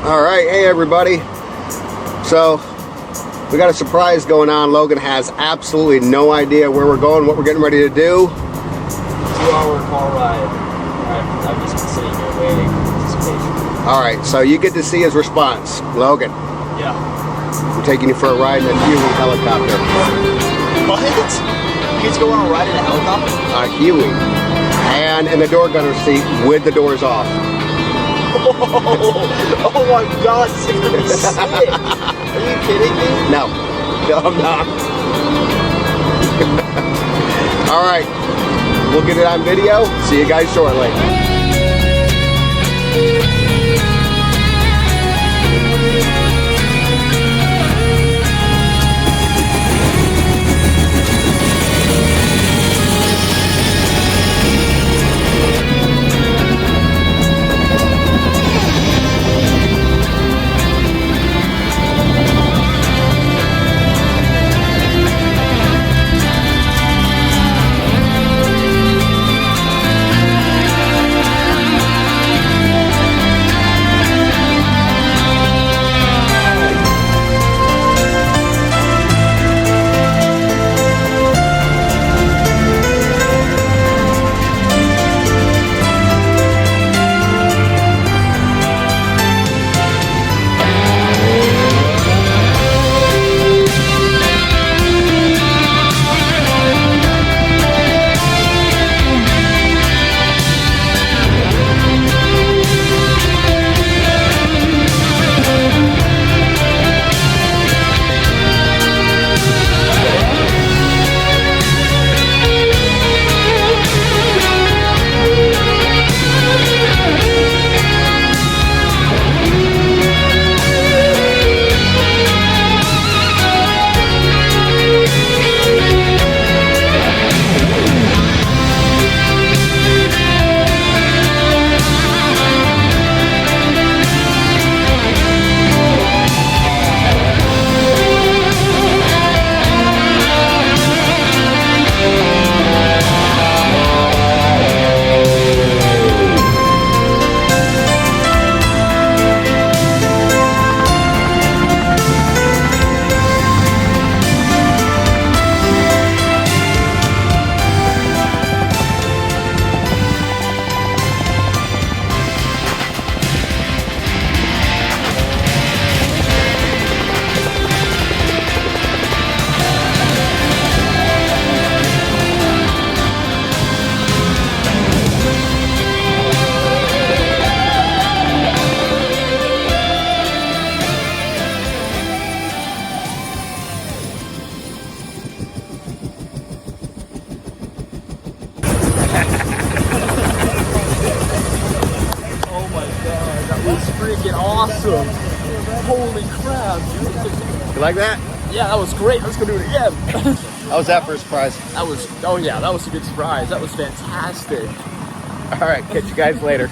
All right, hey everybody. So we got a surprise going on. Logan has absolutely no idea where we're going, what we're getting ready to do. 2-hour car ride. I've just been sitting here waiting for anticipation. All right, so you get to see his response. Logan, Yeah. I'm taking you for a ride in a Huey helicopter. What? Kids go on a ride in a helicopter? A Huey. And in the door gunner seat with the doors off. Oh my God, this is gonna be sick. Are you kidding me? No, I'm not. All right, we'll get it on video. See you guys shortly. Oh my God, that was freaking awesome. Holy crap, dude. You like that? Yeah, that was great. Let's go do it again. How was that for a surprise? That was, oh yeah, that was a good surprise. That was fantastic. All right, catch you guys later.